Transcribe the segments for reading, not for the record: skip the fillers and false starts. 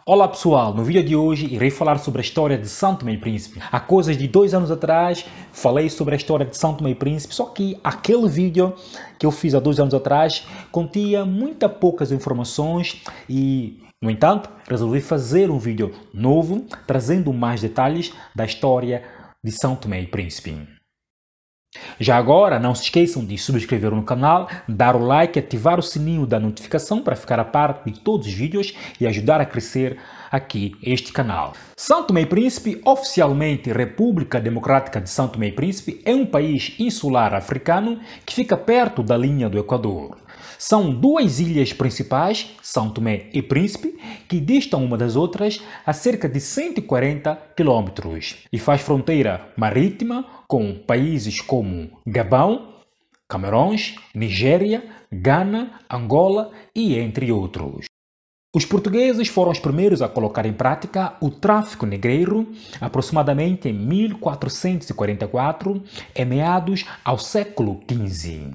Olá pessoal, no vídeo de hoje irei falar sobre a história de São Tomé e Príncipe. Há coisas de 2 anos atrás falei sobre a história de São Tomé e Príncipe, só que aquele vídeo que eu fiz há 2 anos atrás continha muitas poucas informações e, no entanto, resolvi fazer um vídeo novo trazendo mais detalhes da história de São Tomé e Príncipe. Já agora, não se esqueçam de subscrever no canal, dar o like e ativar o sininho da notificação para ficar a par de todos os vídeos e ajudar a crescer aqui este canal. São Tomé e Príncipe, oficialmente República Democrática de São Tomé e Príncipe, é um país insular africano que fica perto da linha do Equador. São 2 ilhas principais, São Tomé e Príncipe, que distam uma das outras a cerca de 140 quilômetros e faz fronteira marítima com países como Gabão, Camarões, Nigéria, Gana, Angola e entre outros. Os portugueses foram os primeiros a colocar em prática o tráfico negreiro aproximadamente em 1444, em meados ao século XV.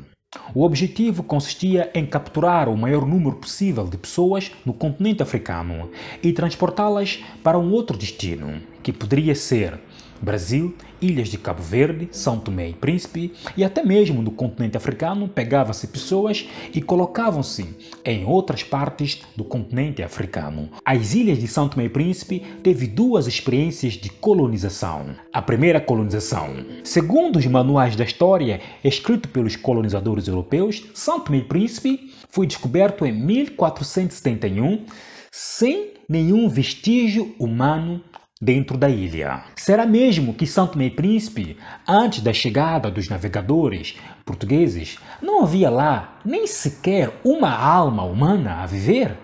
O objetivo consistia em capturar o maior número possível de pessoas no continente africano e transportá-las para um outro destino, que poderia ser Brasil, ilhas de Cabo Verde, São Tomé e Príncipe, e até mesmo no continente africano pegava-se pessoas e colocavam-se em outras partes do continente africano. As ilhas de São Tomé e Príncipe teve 2 experiências de colonização. A primeira colonização. Segundo os manuais da história escritos pelos colonizadores europeus, São Tomé e Príncipe foi descoberto em 1471 sem nenhum vestígio humano dentro da ilha. Será mesmo que São Tomé e Príncipe, antes da chegada dos navegadores portugueses, não havia lá nem sequer uma alma humana a viver?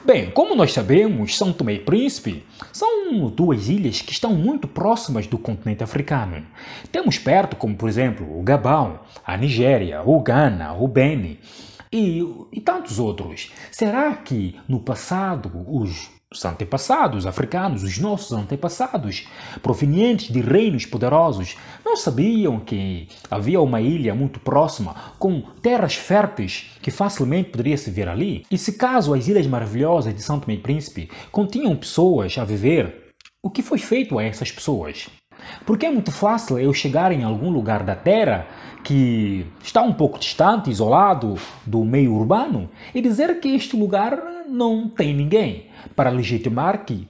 Bem, como nós sabemos, São Tomé e Príncipe são 2 ilhas que estão muito próximas do continente africano. Temos perto, como por exemplo, o Gabão, a Nigéria, o Ghana, o Beni e tantos outros. Será que no passado os antepassados africanos, os nossos antepassados, provenientes de reinos poderosos, não sabiam que havia uma ilha muito próxima com terras férteis que facilmente poderia se ver ali? E se caso as Ilhas Maravilhosas de São Tomé e Príncipe continham pessoas a viver, o que foi feito a essas pessoas? Porque é muito fácil eu chegar em algum lugar da Terra que está um pouco distante, isolado do meio urbano e dizer que este lugar não tem ninguém, para legitimar que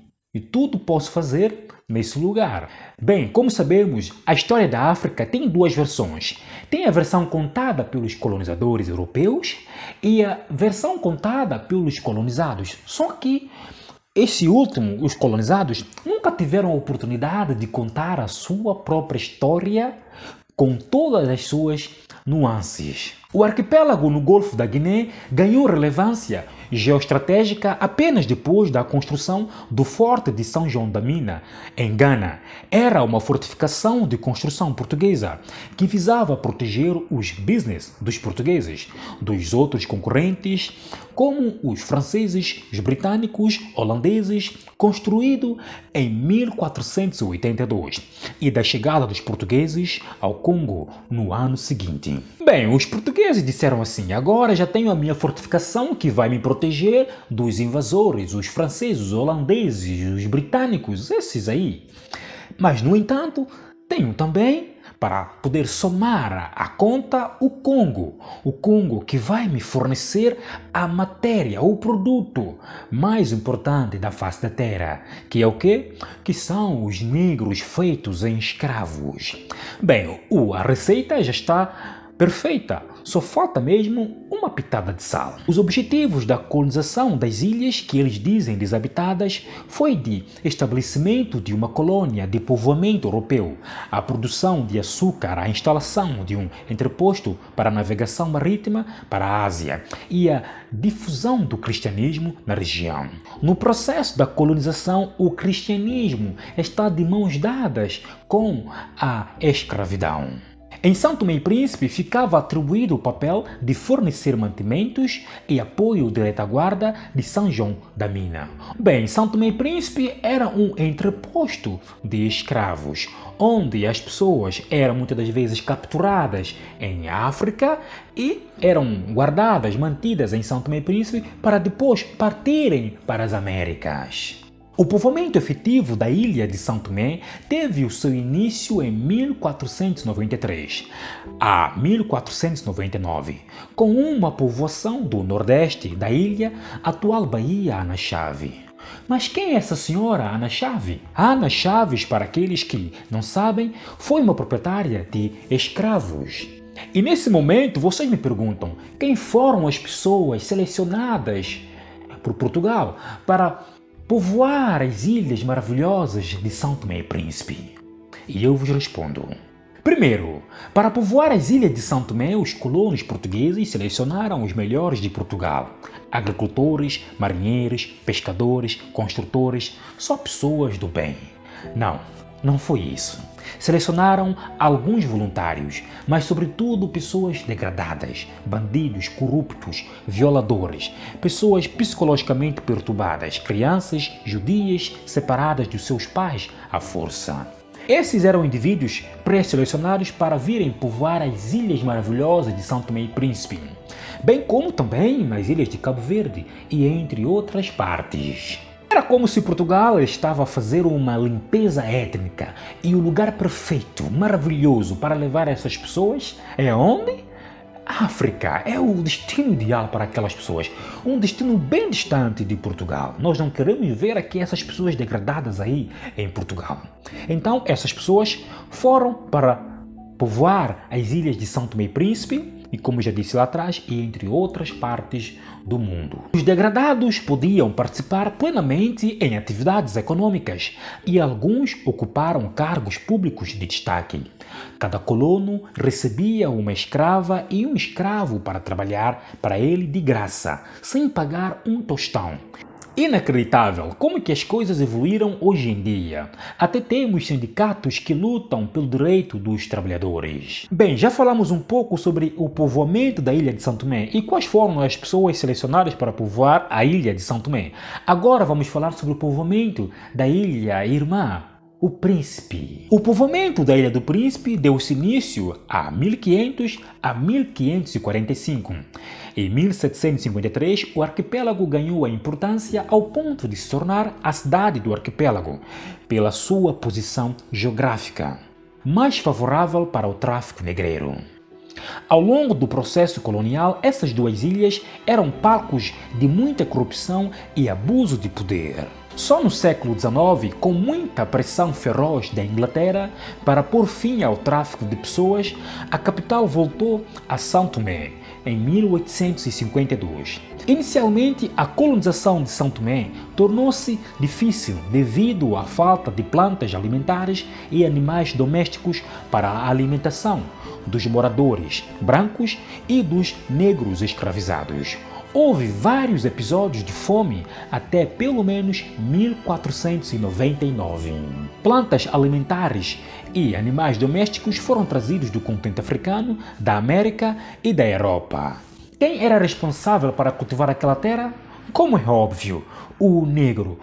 tudo posso fazer nesse lugar. Bem, como sabemos, a história da África tem 2 versões. Tem a versão contada pelos colonizadores europeus e a versão contada pelos colonizados. Só que esse último, os colonizados, nunca tiveram a oportunidade de contar a sua própria história com todas as suas nuances. O arquipélago no Golfo da Guiné ganhou relevância geoestratégica apenas depois da construção do Forte de São João da Mina, em Gana. Era uma fortificação de construção portuguesa que visava proteger os business dos portugueses dos outros concorrentes, como os franceses, os britânicos, holandeses, construído em 1482, e da chegada dos portugueses ao Congo no ano seguinte. Bem, os portugueses disseram assim: agora já tenho a minha fortificação que vai me proteger dos invasores, os franceses, os holandeses, os britânicos, esses aí. Mas, no entanto, tenho também, para poder somar à conta, o Congo que vai me fornecer a matéria, o produto mais importante da face da terra, que é o quê? Que são os negros feitos em escravos. Bem, a receita já está perfeita, só falta mesmo uma pitada de sal. Os objetivos da colonização das ilhas, que eles dizem desabitadas, foi de estabelecimento de uma colônia de povoamento europeu, a produção de açúcar, a instalação de um entreposto para a navegação marítima para a Ásia e a difusão do cristianismo na região. No processo da colonização, o cristianismo está de mãos dadas com a escravidão. Em São Tomé e Príncipe ficava atribuído o papel de fornecer mantimentos e apoio de retaguarda de São João da Mina. Bem, São Tomé e Príncipe era um entreposto de escravos, onde as pessoas eram muitas das vezes capturadas em África e eram guardadas, mantidas em São Tomé e Príncipe para depois partirem para as Américas. O povoamento efetivo da ilha de São Tomé teve o seu início em 1493 a 1499, com uma povoação do nordeste da ilha, atual Baía Ana Chave. Mas quem é essa senhora Ana Chave? Ana Chaves, para aqueles que não sabem, foi uma proprietária de escravos. E nesse momento vocês me perguntam quem foram as pessoas selecionadas por Portugal para povoar as ilhas maravilhosas de São Tomé e Príncipe? E eu vos respondo. Primeiro, para povoar as ilhas de São Tomé, os colonos portugueses selecionaram os melhores de Portugal. Agricultores, marinheiros, pescadores, construtores, só pessoas do bem. Não foi isso. Selecionaram alguns voluntários, mas sobretudo pessoas degradadas, bandidos, corruptos, violadores, pessoas psicologicamente perturbadas, crianças judias separadas dos seus pais à força. Esses eram indivíduos pré-selecionados para virem povoar as ilhas maravilhosas de São Tomé e Príncipe, bem como também nas ilhas de Cabo Verde e entre outras partes. Era como se Portugal estava a fazer uma limpeza étnica e o lugar perfeito, maravilhoso para levar essas pessoas é onde? África é o destino ideal para aquelas pessoas, um destino bem distante de Portugal. Nós não queremos ver aqui essas pessoas degradadas aí em Portugal. Então essas pessoas foram para povoar as ilhas de São Tomé e Príncipe e, como já disse lá atrás, e entre outras partes do mundo. Os degradados podiam participar plenamente em atividades econômicas e alguns ocuparam cargos públicos de destaque. Cada colono recebia uma escrava e um escravo para trabalhar para ele de graça, sem pagar um tostão. Inacreditável como que as coisas evoluíram hoje em dia. Até temos sindicatos que lutam pelo direito dos trabalhadores. Bem, já falamos um pouco sobre o povoamento da ilha de São Tomé e quais foram as pessoas selecionadas para povoar a ilha de São Tomé. Agora vamos falar sobre o povoamento da ilha irmã, o Príncipe. O povoamento da Ilha do Príncipe deu-se início a 1500 a 1545. Em 1753, o arquipélago ganhou a importância ao ponto de se tornar a cidade do arquipélago, pela sua posição geográfica, mais favorável para o tráfico negreiro. Ao longo do processo colonial, essas duas ilhas eram palcos de muita corrupção e abuso de poder. Só no século XIX, com muita pressão feroz da Inglaterra para pôr fim ao tráfico de pessoas, a capital voltou a São Tomé, em 1852. Inicialmente, a colonização de São Tomé tornou-se difícil devido à falta de plantas alimentares e animais domésticos para a alimentação dos moradores brancos e dos negros escravizados. Houve vários episódios de fome até pelo menos 1499. Plantas alimentares e animais domésticos foram trazidos do continente africano, da América e da Europa. Quem era responsável para cultivar aquela terra? Como é óbvio, o negro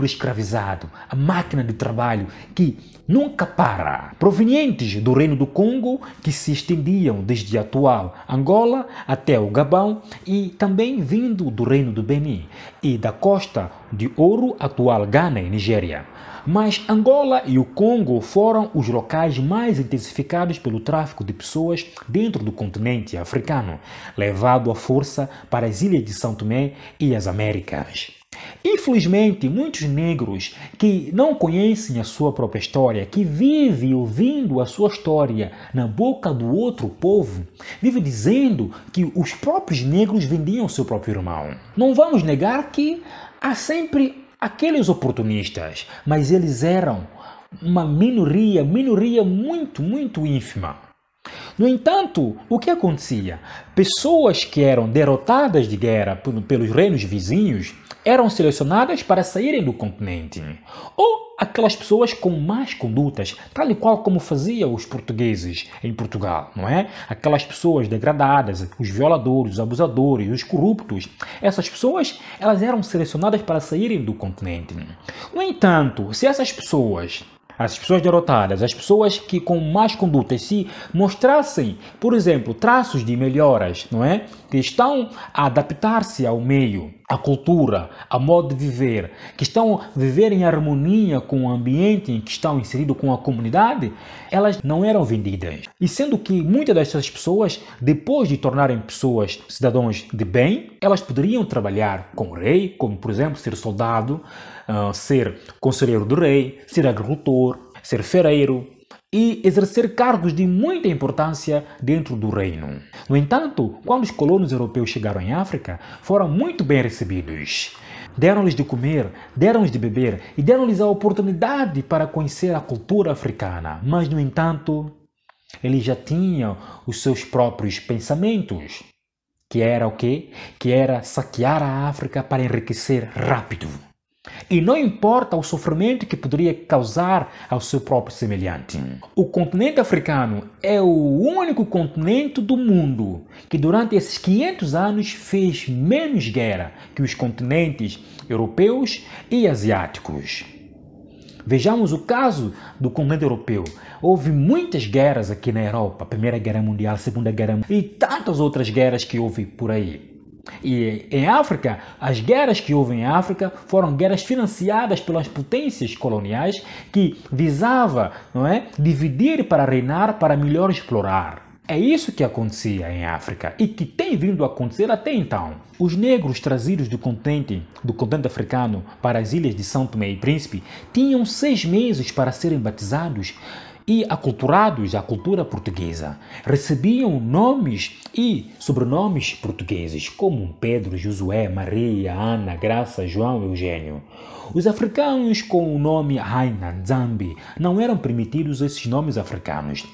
escravizado, a máquina de trabalho que nunca para, provenientes do Reino do Congo, que se estendiam desde a atual Angola até o Gabão, e também vindo do Reino do Benin e da Costa de Ouro, atual Ghana e Nigéria. Mas Angola e o Congo foram os locais mais intensificados pelo tráfico de pessoas dentro do continente africano, levado à força para as ilhas de São Tomé e as Américas. Infelizmente, muitos negros que não conhecem a sua própria história, que vivem ouvindo a sua história na boca do outro povo, vivem dizendo que os próprios negros vendiam seu próprio irmão. Não vamos negar que há sempre aqueles oportunistas, mas eles eram uma minoria muito ínfima. No entanto, o que acontecia? Pessoas que eram derrotadas de guerra pelos reinos vizinhos eram selecionadas para saírem do continente. Ou aquelas pessoas com más condutas, tal e qual como faziam os portugueses em Portugal, não é? Aquelas pessoas degradadas, os violadores, os abusadores, os corruptos, essas pessoas, elas eram selecionadas para saírem do continente. No entanto, se essas pessoas, as pessoas derrotadas, as pessoas que com más condutas se mostrassem, por exemplo, traços de melhoras, não é? Que estão a adaptar-se ao meio, à cultura, ao modo de viver, que estão a viver em harmonia com o ambiente em que estão inseridos com a comunidade, elas não eram vendidas. E sendo que muitas dessas pessoas, depois de tornarem pessoas, cidadãos de bem, elas poderiam trabalhar com o rei, como por exemplo ser soldado, ser conselheiro do rei, ser agricultor, ser ferreiro e exercer cargos de muita importância dentro do reino. No entanto, quando os colonos europeus chegaram em África, foram muito bem recebidos. Deram-lhes de comer, deram-lhes de beber e deram-lhes a oportunidade para conhecer a cultura africana. Mas, no entanto, eles já tinham os seus próprios pensamentos. Que era o quê? Que era saquear a África para enriquecer rápido. E não importa o sofrimento que poderia causar ao seu próprio semelhante. O continente africano é o único continente do mundo que durante esses 500 anos fez menos guerra que os continentes europeus e asiáticos. Vejamos o caso do continente europeu. Houve muitas guerras aqui na Europa, Primeira Guerra Mundial, Segunda Guerra Mundial e tantas outras guerras que houve por aí. E em África, as guerras que houve em África foram guerras financiadas pelas potências coloniais que visava, não é, dividir para reinar, para melhor explorar. É isso que acontecia em África e que tem vindo a acontecer até então. Os negros trazidos do continente africano para as ilhas de São Tomé e Príncipe tinham 6 meses para serem batizados e aculturados à cultura portuguesa. Recebiam nomes e sobrenomes portugueses, como Pedro, Josué, Maria, Ana, Graça, João, Eugênio. Os africanos com o nome Haina, Zambi, não eram permitidos esses nomes africanos.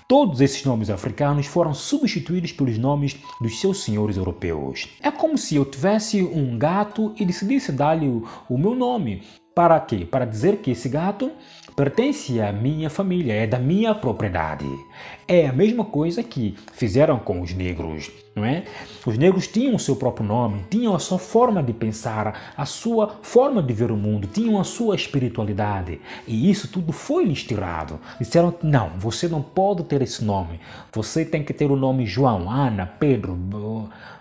Todos esses nomes africanos foram substituídos pelos nomes dos seus senhores europeus. É como se eu tivesse um gato e decidisse dar-lhe o meu nome. Para quê? Para dizer que esse gato pertence à minha família, é da minha propriedade. É a mesma coisa que fizeram com os negros, não é? Os negros tinham o seu próprio nome, tinham a sua forma de pensar, a sua forma de ver o mundo, tinham a sua espiritualidade. E isso tudo foi lhes tirado. Disseram que não, você não pode ter esse nome. Você tem que ter o nome João, Ana, Pedro,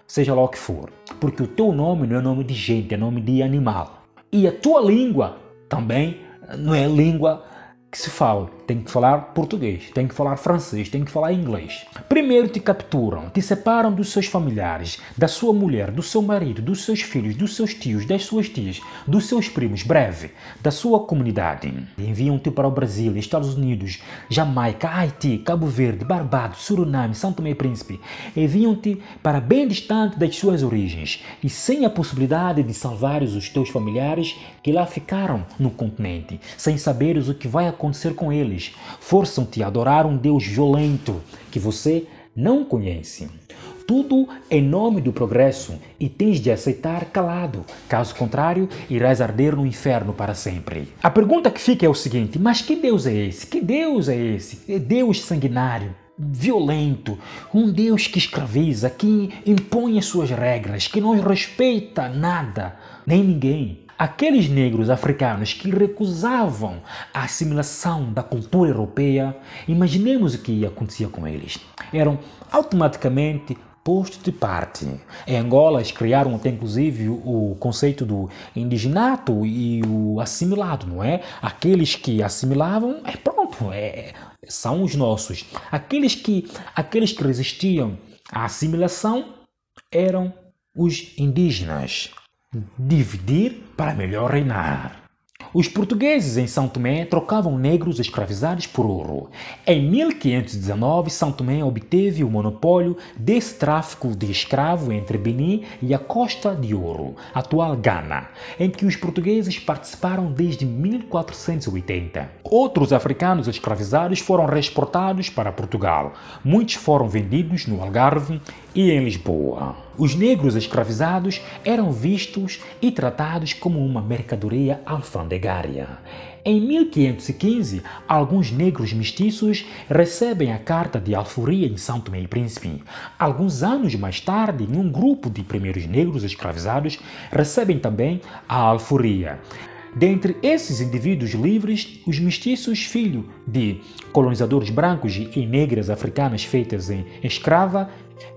seja lá o que for. Porque o teu nome não é nome de gente, é nome de animal. E a tua língua também não é língua que se fala. Tem que falar português, tem que falar francês, tem que falar inglês. Primeiro te capturam, te separam dos seus familiares, da sua mulher, do seu marido, dos seus filhos, dos seus tios, das suas tias, dos seus primos, breve, da sua comunidade. Enviam-te para o Brasil, Estados Unidos, Jamaica, Haiti, Cabo Verde, Barbados, Suriname, São Tomé e Príncipe. Enviam-te para bem distante das suas origens e sem a possibilidade de salvares os teus familiares que lá ficaram no continente, sem saberes o que vai acontecer com eles. Forçam-te a adorar um Deus violento que você não conhece. Tudo em nome do progresso e tens de aceitar calado. Caso contrário, irás arder no inferno para sempre. A pergunta que fica é o seguinte: mas que Deus é esse? Que Deus é esse? É Deus sanguinário, violento, um Deus que escraviza, que impõe as suas regras, que não respeita nada, nem ninguém. Aqueles negros africanos que recusavam a assimilação da cultura europeia, imaginemos o que acontecia com eles. Eram automaticamente postos de parte. Em Angola, eles criaram até inclusive o conceito do indigenato e o assimilado, não é? Aqueles que assimilavam, pronto, são os nossos. Aqueles que resistiam à assimilação eram os indígenas. Dividir para melhor reinar. Os portugueses em São Tomé trocavam negros escravizados por ouro. Em 1519, São Tomé obteve o monopólio desse tráfico de escravo entre Benin e a Costa de Ouro, atual Ghana, em que os portugueses participaram desde 1480. Outros africanos escravizados foram reexportados para Portugal. Muitos foram vendidos no Algarve e em Lisboa. Os negros escravizados eram vistos e tratados como uma mercadoria alfandegária. Em 1515, alguns negros mestiços recebem a Carta de Alforria em São Tomé e Príncipe. Alguns anos mais tarde, um grupo de primeiros negros escravizados recebem também a Alforria. Dentre esses indivíduos livres, os mestiços, filhos de colonizadores brancos e negras africanas feitas em escrava,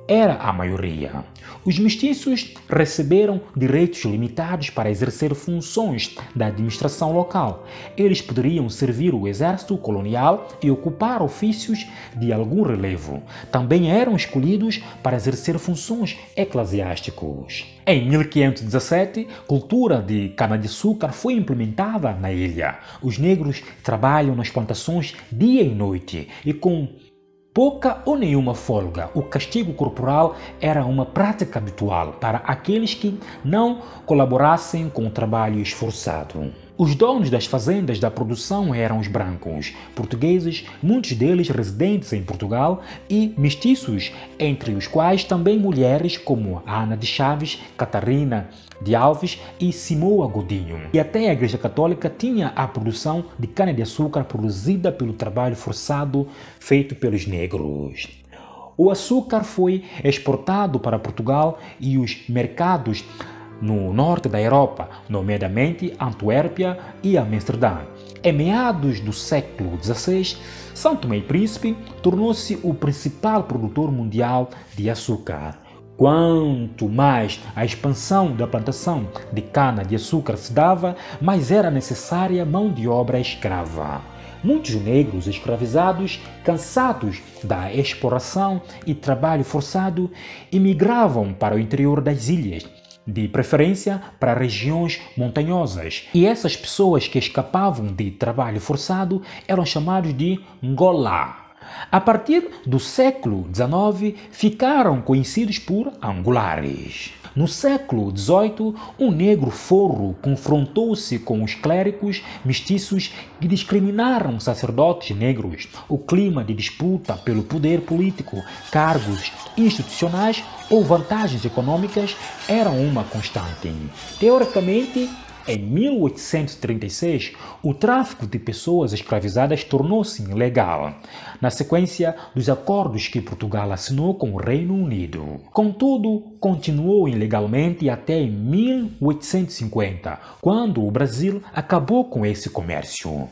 era a maioria. Os mestiços receberam direitos limitados para exercer funções da administração local. Eles poderiam servir o exército colonial e ocupar ofícios de algum relevo. Também eram escolhidos para exercer funções eclesiásticas. Em 1517, cultura de cana-de-açúcar foi implementada na ilha. Os negros trabalham nas plantações dia e noite e com pouca ou nenhuma folga. O castigo corporal era uma prática habitual para aqueles que não colaborassem com o trabalho esforçado. Os donos das fazendas da produção eram os brancos, portugueses, muitos deles residentes em Portugal, e mestiços, entre os quais também mulheres como Ana de Chaves, Catarina de Alves e Simoa Godinho. E até a Igreja Católica tinha a produção de cana-de-açúcar produzida pelo trabalho forçado feito pelos negros. O açúcar foi exportado para Portugal e os mercados no norte da Europa, nomeadamente Antuérpia e Amsterdã. Em meados do século XVI, São Tomé e Príncipe tornou-se o principal produtor mundial de açúcar. Quanto mais a expansão da plantação de cana-de-açúcar se dava, mais era necessária mão de obra escrava. Muitos negros escravizados, cansados da exploração e trabalho forçado, imigravam para o interior das ilhas, de preferência para regiões montanhosas. E essas pessoas que escapavam de trabalho forçado eram chamados de ngolá. A partir do século XIX, ficaram conhecidos por angulares. No século XVIII, um negro forro confrontou-se com os clérigos mestiços que discriminaram sacerdotes negros. O clima de disputa pelo poder político, cargos institucionais ou vantagens econômicas eram uma constante. Teoricamente, em 1836, o tráfico de pessoas escravizadas tornou-se ilegal, na sequência dos acordos que Portugal assinou com o Reino Unido. Contudo, continuou ilegalmente até em 1850, quando o Brasil acabou com esse comércio.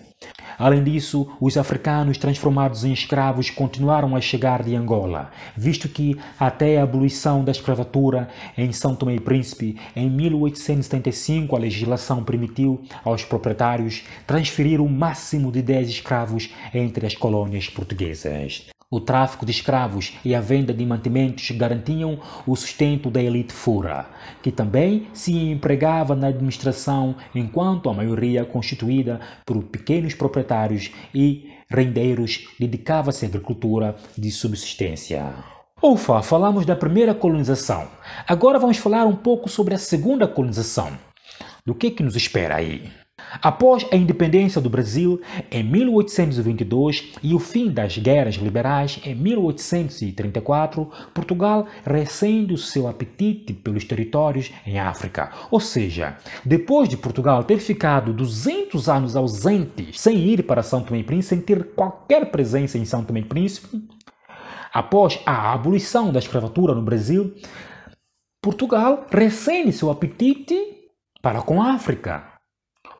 Além disso, os africanos transformados em escravos continuaram a chegar de Angola, visto que, até a abolição da escravatura em São Tomé e Príncipe, em 1875, a legislação permitiu aos proprietários transferir o máximo de 10 escravos entre as colônias portuguesas. O tráfico de escravos e a venda de mantimentos garantiam o sustento da elite fura, que também se empregava na administração, enquanto a maioria, constituída por pequenos proprietários e rendeiros, dedicava-se à agricultura de subsistência. Ufa, falamos da primeira colonização. Agora vamos falar um pouco sobre a segunda colonização. Do que nos espera aí? Após a independência do Brasil em 1822 e o fim das guerras liberais em 1834, Portugal reacende o seu apetite pelos territórios em África. Ou seja, depois de Portugal ter ficado 200 anos ausente, sem ir para São Tomé e Príncipe, sem ter qualquer presença em São Tomé e Príncipe, após a abolição da escravatura no Brasil, Portugal reacende seu apetite para com a África.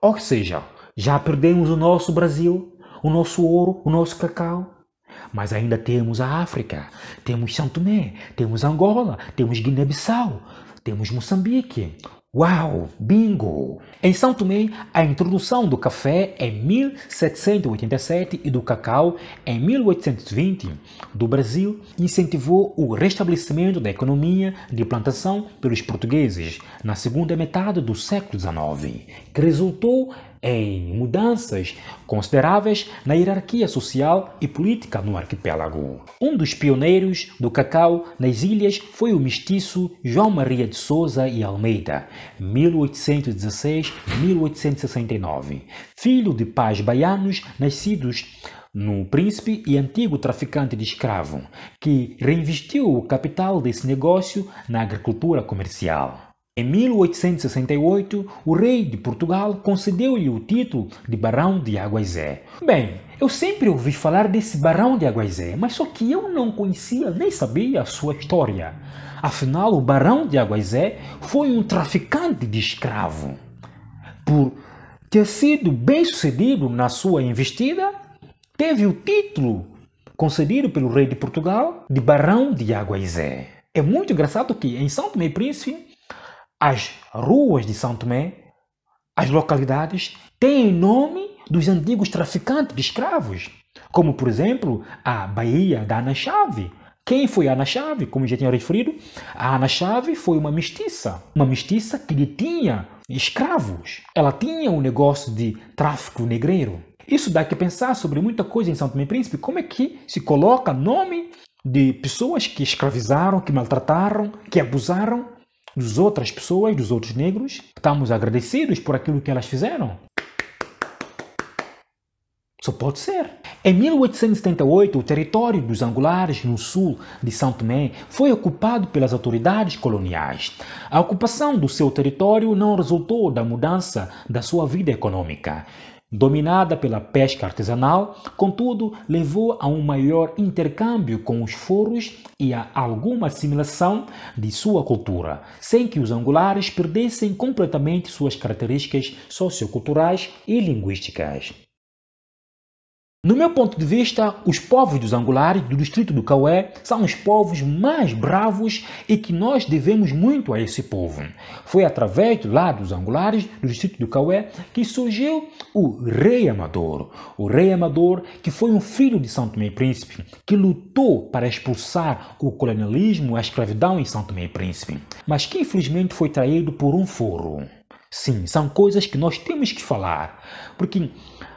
Ou seja, já perdemos o nosso Brasil, o nosso ouro, o nosso cacau, mas ainda temos a África, temos São Tomé, temos Angola, temos Guiné-Bissau, temos Moçambique. Uau, bingo! Em São Tomé, a introdução do café em 1787 e do cacau em 1820 do Brasil incentivou o restabelecimento da economia de plantação pelos portugueses na segunda metade do século XIX, que resultou em mudanças consideráveis na hierarquia social e política no arquipélago. Um dos pioneiros do cacau nas ilhas foi o mestiço João Maria de Souza e Almeida, 1816-1869, filho de pais baianos nascidos no Príncipe e antigo traficante de escravo, que reinvestiu o capital desse negócio na agricultura comercial. Em 1868, o rei de Portugal concedeu-lhe o título de Barão de Aguaisé. Bem, eu sempre ouvi falar desse Barão de Aguaisé, mas só que eu não conhecia nem sabia a sua história. Afinal, o Barão de Aguaisé foi um traficante de escravo. Por ter sido bem-sucedido na sua investida, teve o título concedido pelo rei de Portugal de Barão de Aguaisé. É muito engraçado que em São Tomé e Príncipe, as ruas de São Tomé, as localidades, têm nome dos antigos traficantes de escravos, como, por exemplo, a Baía da Ana Chave. Quem foi a Ana Chave? Como já tinha referido, a Ana Chave foi uma mestiça que detinha escravos. Ela tinha um negócio de tráfico negreiro. Isso dá que pensar sobre muita coisa em São Tomé e Príncipe, como é que se coloca nome de pessoas que escravizaram, que maltrataram, que abusaram das outras pessoas, dos outros negros. Estamos agradecidos por aquilo que elas fizeram? Só pode ser. Em 1878, o território dos angulares no sul de São Tomé foi ocupado pelas autoridades coloniais. A ocupação do seu território não resultou da mudança da sua vida econômica, dominada pela pesca artesanal, contudo, levou a um maior intercâmbio com os foros e a alguma assimilação de sua cultura, sem que os angulares perdessem completamente suas características socioculturais e linguísticas. No meu ponto de vista, os povos dos angulares do distrito do Cauê são os povos mais bravos e que nós devemos muito a esse povo. Foi através dos angulares do distrito do Cauê que surgiu o Rei Amador. O Rei Amador, que foi um filho de São Tomé e Príncipe, que lutou para expulsar o colonialismo e a escravidão em São Tomé e Príncipe, mas que infelizmente foi traído por um foro. Sim, são coisas que nós temos que falar, porque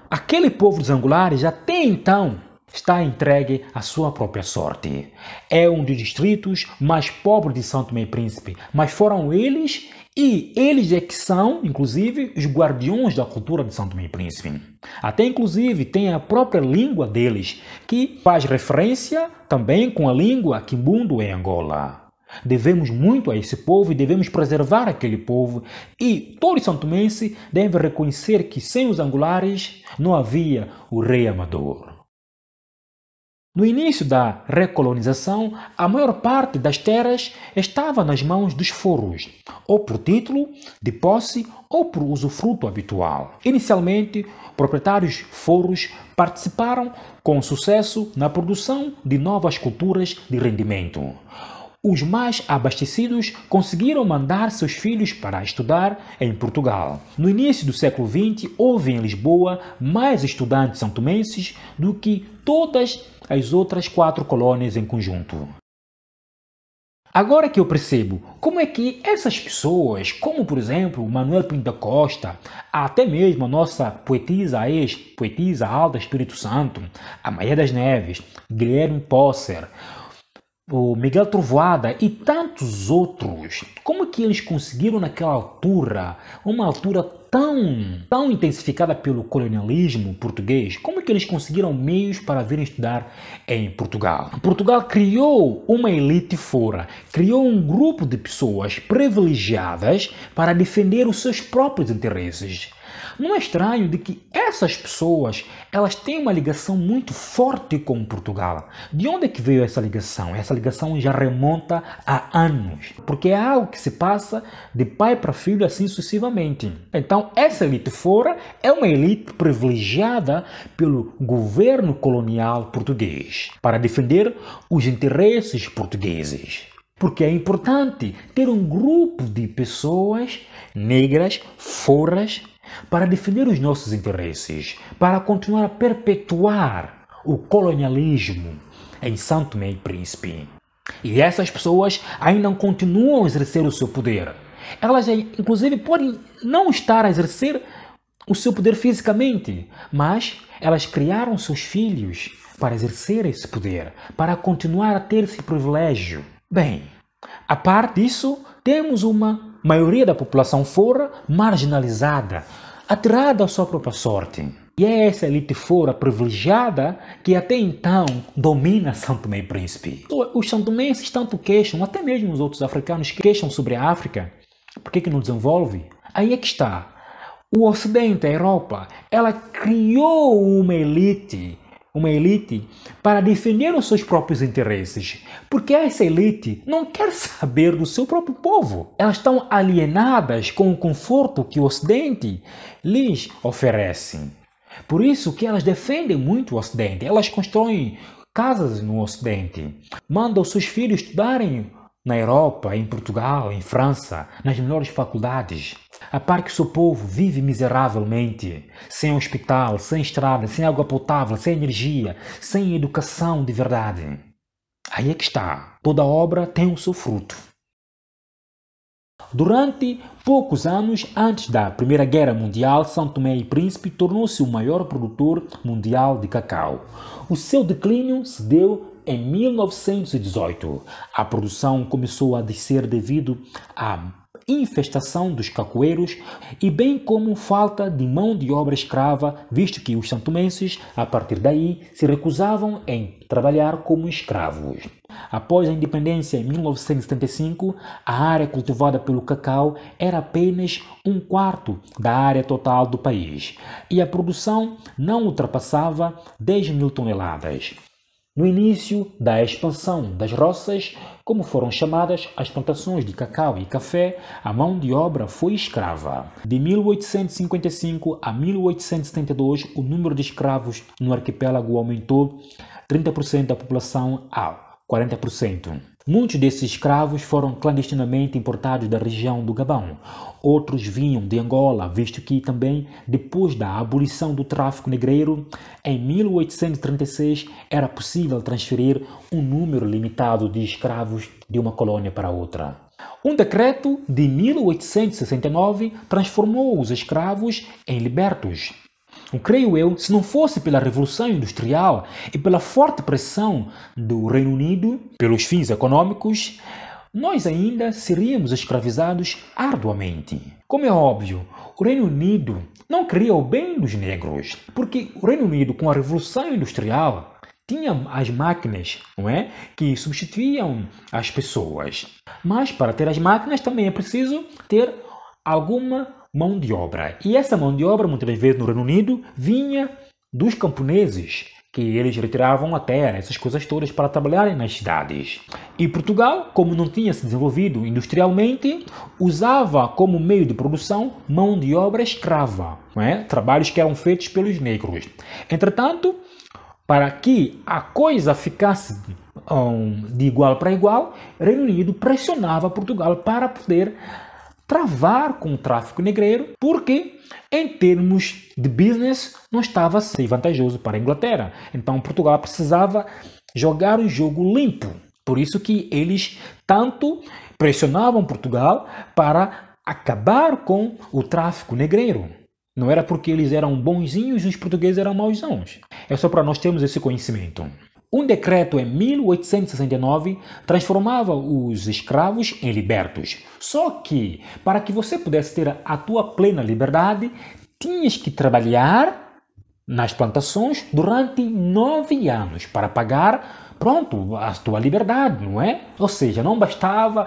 aquele povo dos angulares até então está entregue à sua própria sorte. É um dos distritos mais pobres de São Tomé e Príncipe, mas foram eles é que são, inclusive, os guardiões da cultura de São Tomé e Príncipe. Até, inclusive, tem a própria língua deles, que faz referência também com a língua quimbundo em Angola. Devemos muito a esse povo e devemos preservar aquele povo, e todo santomense deve reconhecer que sem os angulares não havia o Rei Amador. No início da recolonização, a maior parte das terras estava nas mãos dos foros, ou por título de posse ou por usufruto habitual. Inicialmente, proprietários foros participaram com sucesso na produção de novas culturas de rendimento. Os mais abastecidos conseguiram mandar seus filhos para estudar em Portugal. No início do século XX, houve em Lisboa mais estudantes santomenses do que todas as outras 4 colônias em conjunto. Agora que eu percebo como é que essas pessoas, como por exemplo Manuel Pinto da Costa, até mesmo a nossa poetisa, a ex-poetisa Alda Espírito Santo, a Maia das Neves, Guilherme Posser, o Miguel Trovoada e tantos outros, como que eles conseguiram naquela altura, uma altura tão intensificada pelo colonialismo português, como que eles conseguiram meios para virem estudar em Portugal? Portugal criou uma elite fora, criou um grupo de pessoas privilegiadas para defender os seus próprios interesses. Não é estranho de que essas pessoas, elas têm uma ligação muito forte com Portugal. De onde é que veio essa ligação? Essa ligação já remonta a anos, porque é algo que se passa de pai para filho assim sucessivamente. Então, essa elite fora é uma elite privilegiada pelo governo colonial português para defender os interesses portugueses. Porque é importante ter um grupo de pessoas negras, foras, para defender os nossos interesses, para continuar a perpetuar o colonialismo em São Tomé e Príncipe. E essas pessoas ainda continuam a exercer o seu poder. Elas, inclusive, podem não estar a exercer o seu poder fisicamente, mas elas criaram seus filhos para exercer esse poder, para continuar a ter esse privilégio. Bem, a parte disso, temos uma maioria da população fora marginalizada, atirada à sua própria sorte. E é essa elite fora privilegiada que até então domina São Tomé e Príncipe. Os santomenses tanto queixam, até mesmo os outros africanos queixam sobre a África. Por que não desenvolve? Aí é que está. O Ocidente, a Europa, ela criou uma elite para defender os seus próprios interesses. Porque essa elite não quer saber do seu próprio povo. Elas estão alienadas com o conforto que o Ocidente lhes oferece. Por isso que elas defendem muito o Ocidente. Elas constroem casas no Ocidente. Mandam os seus filhos estudarem na Europa, em Portugal, em França, nas melhores faculdades. A par que o seu povo vive miseravelmente, sem hospital, sem estrada, sem água potável, sem energia, sem educação de verdade. Aí é que está. Toda obra tem o seu fruto. Durante poucos anos antes da Primeira Guerra Mundial, São Tomé e Príncipe tornou-se o maior produtor mundial de cacau. O seu declínio se deu em 1918. A produção começou a descer devido à infestação dos cacoeiros e bem como falta de mão de obra escrava, visto que os santomenses, a partir daí, se recusavam em trabalhar como escravos. Após a independência em 1975, a área cultivada pelo cacau era apenas 1/4 da área total do país e a produção não ultrapassava 10.000 toneladas. No início da expansão das roças, como foram chamadas as plantações de cacau e café, a mão de obra foi escrava. De 1855 a 1872, o número de escravos no arquipélago aumentou 30% da população a 40%. Muitos desses escravos foram clandestinamente importados da região do Gabão. Outros vinham de Angola, visto que também, depois da abolição do tráfico negreiro, em 1836 era possível transferir um número limitado de escravos de uma colônia para outra. Um decreto de 1869 transformou os escravos em libertos. Creio eu, se não fosse pela Revolução Industrial e pela forte pressão do Reino Unido pelos fins econômicos, nós ainda seríamos escravizados arduamente. Como é óbvio, o Reino Unido não queria o bem dos negros, porque o Reino Unido, com a Revolução Industrial, tinha as máquinas, não é? Que substituíam as pessoas. Mas para ter as máquinas também é preciso ter alguma mão de obra. E essa mão de obra, muitas vezes no Reino Unido, vinha dos camponeses, que eles retiravam a terra, essas coisas todas, para trabalharem nas cidades. E Portugal, como não tinha se desenvolvido industrialmente, usava como meio de produção mão de obra escrava, não é? Trabalhos que eram feitos pelos negros. Entretanto, para que a coisa ficasse de igual para igual, o Reino Unido pressionava Portugal para poder travar com o tráfico negreiro, porque em termos de business não estava a ser vantajoso para a Inglaterra. Então Portugal precisava jogar um jogo limpo. Por isso que eles tanto pressionavam Portugal para acabar com o tráfico negreiro. Não era porque eles eram bonzinhos e os portugueses eram mauzões. É só para nós termos esse conhecimento. Um decreto em 1869 transformava os escravos em libertos. Só que, para que você pudesse ter a tua plena liberdade, tinhas que trabalhar nas plantações durante 9 anos para pagar, a tua liberdade, não é? Ou seja, não bastava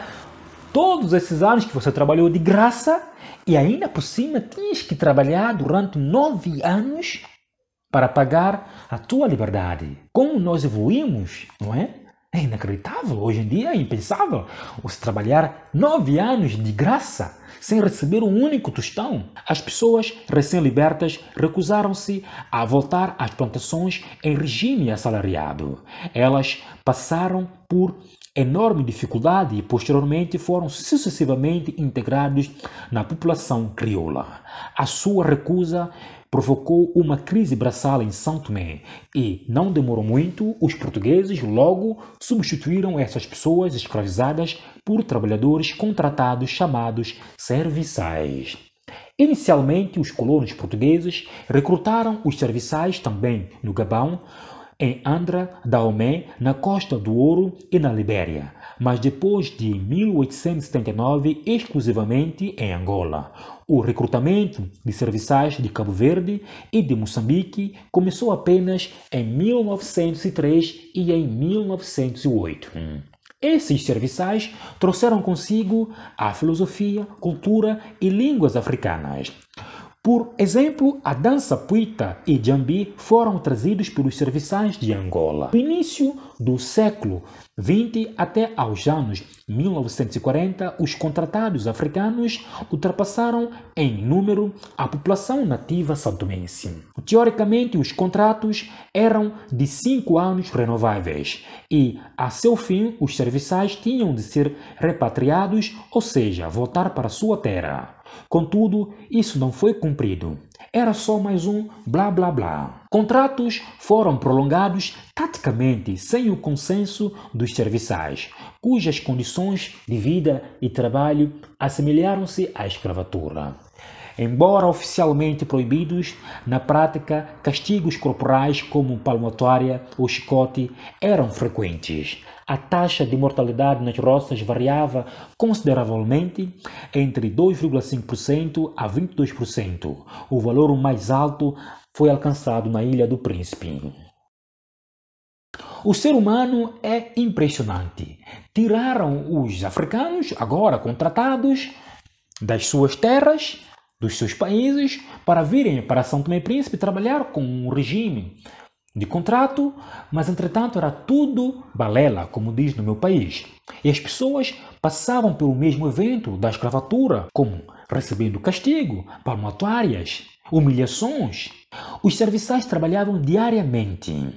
todos esses anos que você trabalhou de graça e ainda por cima tinhas que trabalhar durante 9 anos para pagar a tua liberdade. Como nós evoluímos, não é? É inacreditável. Hoje em dia é impensável você trabalhar 9 anos de graça sem receber um único tostão. As pessoas recém-libertas recusaram-se a voltar às plantações em regime assalariado. Elas passaram por enorme dificuldade e posteriormente foram sucessivamente integrados na população crioula. A sua recusa provocou uma crise braçal em São Tomé e, não demorou muito, os portugueses logo substituíram essas pessoas escravizadas por trabalhadores contratados chamados serviçais. Inicialmente, os colonos portugueses recrutaram os serviçais também no Gabão, em Andra, Dahomey, na Costa do Ouro e na Libéria, mas depois de 1879 exclusivamente em Angola. O recrutamento de serviçais de Cabo Verde e de Moçambique começou apenas em 1903 e em 1908. Esses serviçais trouxeram consigo a filosofia, cultura e línguas africanas. Por exemplo, a dança Puita e Jambi foram trazidos pelos serviçais de Angola. No início do século XX até aos anos 1940, os contratados africanos ultrapassaram em número a população nativa santomense. Teoricamente, os contratos eram de 5 anos renováveis e, a seu fim, os serviçais tinham de ser repatriados, ou seja, voltar para sua terra. Contudo, isso não foi cumprido. Era só mais um blá blá blá. Contratos foram prolongados taticamente sem o consenso dos serviçais, cujas condições de vida e trabalho assemelharam-se à escravatura. Embora oficialmente proibidos, na prática, castigos corporais como palmatória ou chicote eram frequentes. A taxa de mortalidade nas roças variava consideravelmente entre 2,5% a 22%. O valor mais alto foi alcançado na Ilha do Príncipe. O ser humano é impressionante. Tiraram os africanos, agora contratados, das suas terras, dos seus países, para virem para São Tomé e Príncipe trabalhar com um regime de contrato, mas entretanto era tudo balela, como diz no meu país. E as pessoas passavam pelo mesmo evento da escravatura, como recebendo castigo, palmatórias, humilhações. Os serviçais trabalhavam diariamente.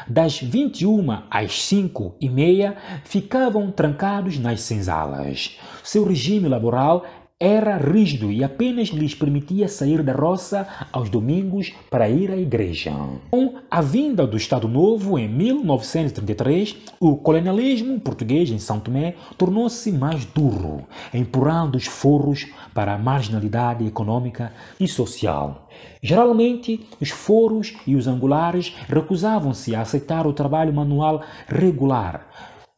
Das 21 às 5h30 ficavam trancados nas senzalas. Seu regime laboral era rígido e apenas lhes permitia sair da roça aos domingos para ir à igreja. Com a vinda do Estado Novo em 1933, o colonialismo português em São Tomé tornou-se mais duro, empurrando os forros para a marginalidade econômica e social. Geralmente, os foros e os angulares recusavam-se a aceitar o trabalho manual regular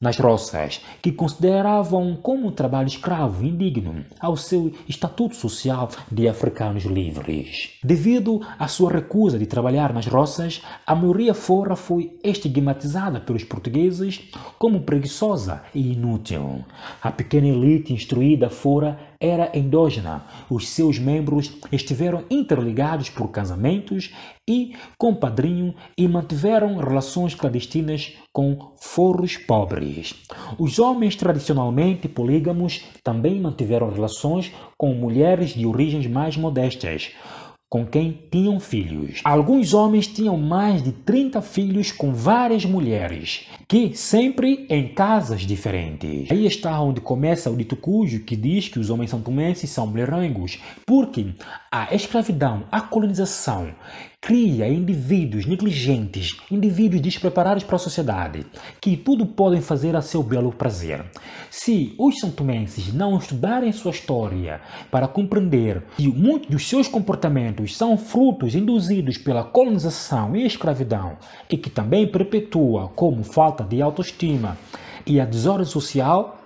nas roças, que consideravam como trabalho escravo indigno ao seu estatuto social de africanos livres. Devido à sua recusa de trabalhar nas roças, a maioria fora foi estigmatizada pelos portugueses como preguiçosa e inútil. A pequena elite instruída fora era endógena. Os seus membros estiveram interligados por casamentos e compadrinho e mantiveram relações clandestinas com forros pobres. Os homens tradicionalmente polígamos também mantiveram relações com mulheres de origens mais modestas, com quem tinham filhos. Alguns homens tinham mais de 30 filhos com várias mulheres, que sempre em casas diferentes. Aí está onde começa o dito cujo que diz que os homens santomenses são mulherangos, porque a escravidão, a colonização, cria indivíduos negligentes, indivíduos despreparados para a sociedade, que tudo podem fazer a seu belo prazer. Se os santomenses não estudarem sua história para compreender que muitos dos seus comportamentos são frutos induzidos pela colonização e escravidão, e que também perpetua como falta de autoestima e a desordem social,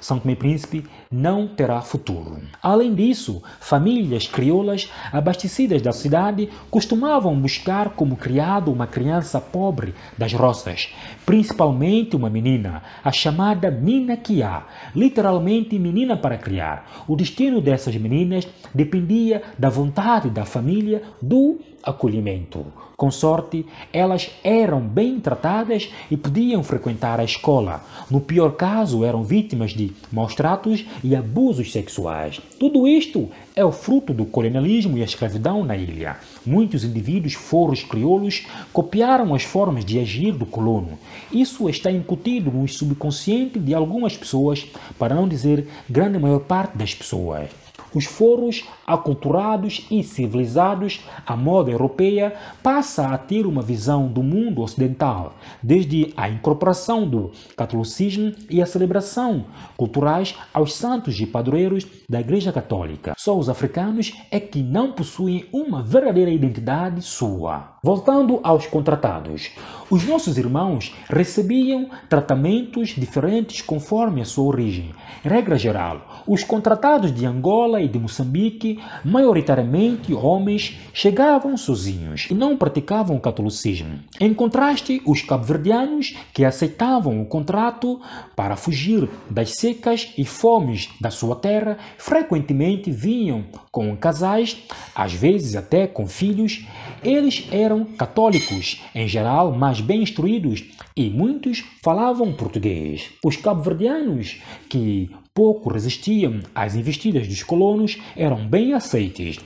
São Tomé e Príncipe não terá futuro. Além disso, famílias crioulas abastecidas da cidade costumavam buscar como criado uma criança pobre das roças, principalmente uma menina, a chamada Minaquiá, literalmente menina para criar. O destino dessas meninas dependia da vontade da família do acolhimento. Com sorte, elas eram bem tratadas e podiam frequentar a escola. No pior caso, eram vítimas de maus tratos e abusos sexuais. Tudo isto é o fruto do colonialismo e a escravidão na ilha. Muitos indivíduos forros crioulos copiaram as formas de agir do colono. Isso está incutido no subconsciente de algumas pessoas, para não dizer grande maior parte das pessoas. Os foros aculturados e civilizados à moda europeia passam a ter uma visão do mundo ocidental, desde a incorporação do catolicismo e a celebração culturais aos santos e padroeiros da Igreja Católica. Só os africanos é que não possuem uma verdadeira identidade sua. Voltando aos contratados, os nossos irmãos recebiam tratamentos diferentes conforme a sua origem. Em regra geral, os contratados de Angola e de Moçambique, maioritariamente homens, chegavam sozinhos e não praticavam o catolicismo. Em contraste, os cabo-verdianos, que aceitavam o contrato para fugir das secas e fomes da sua terra, frequentemente vinham com casais, às vezes até com filhos. Eles eram católicos, em geral mais bem instruídos, e muitos falavam português. Os cabo-verdianos, que pouco resistiam às investidas dos colonos, eram bem aceites.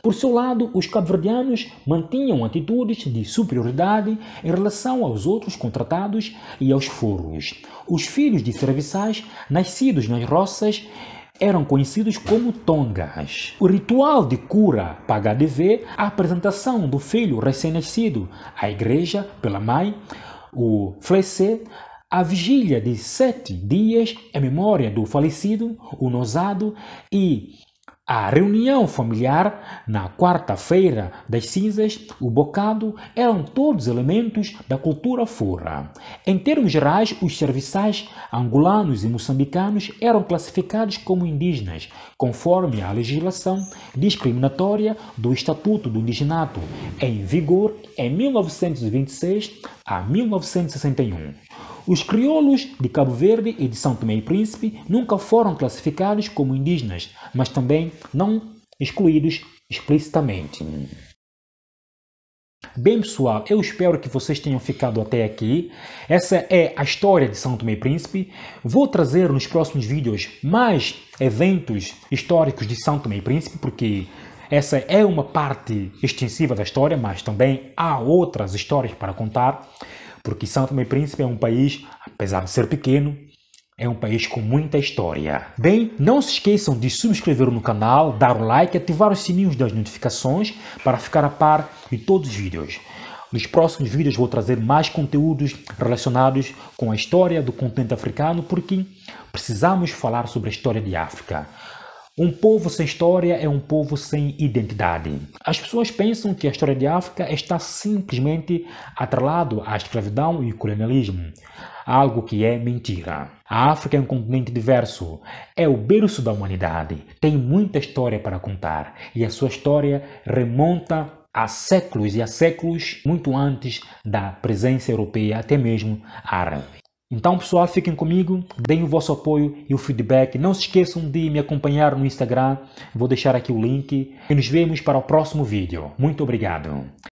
Por seu lado, os cabo-verdianos mantinham atitudes de superioridade em relação aos outros contratados e aos foros. Os filhos de serviçais, nascidos nas roças, eram conhecidos como tongas. O ritual de cura para HDV, a apresentação do filho recém-nascido à igreja pela mãe, o flecê, a vigília de 7 dias em memória do falecido, o nosado, e a reunião familiar na quarta-feira das cinzas, o bocado, eram todos elementos da cultura fora. Em termos gerais, os serviçais angolanos e moçambicanos eram classificados como indígenas, conforme a legislação discriminatória do Estatuto do Indigenato, em vigor em 1926 a 1961. Os crioulos de Cabo Verde e de São Tomé e Príncipe nunca foram classificados como indígenas, mas também não excluídos explicitamente. Bem, pessoal, eu espero que vocês tenham ficado até aqui. Essa é a história de São Tomé e Príncipe. Vou trazer nos próximos vídeos mais eventos históricos de São Tomé e Príncipe, porque essa é uma parte extensiva da história, mas também há outras histórias para contar. Porque São Tomé e Príncipe é um país, apesar de ser pequeno, é um país com muita história. Bem, não se esqueçam de subscrever no canal, dar o like e ativar os sininhos das notificações para ficar a par de todos os vídeos. Nos próximos vídeos vou trazer mais conteúdos relacionados com a história do continente africano, porque precisamos falar sobre a história de África. Um povo sem história é um povo sem identidade. As pessoas pensam que a história de África está simplesmente atrelado à escravidão e colonialismo, algo que é mentira. A África é um continente diverso, é o berço da humanidade, tem muita história para contar e a sua história remonta há séculos e há séculos, muito antes da presença europeia, até mesmo árabe. Então, pessoal, fiquem comigo, deem o vosso apoio e o feedback. Não se esqueçam de me acompanhar no Instagram. Vou deixar aqui o link. E nos vemos para o próximo vídeo. Muito obrigado.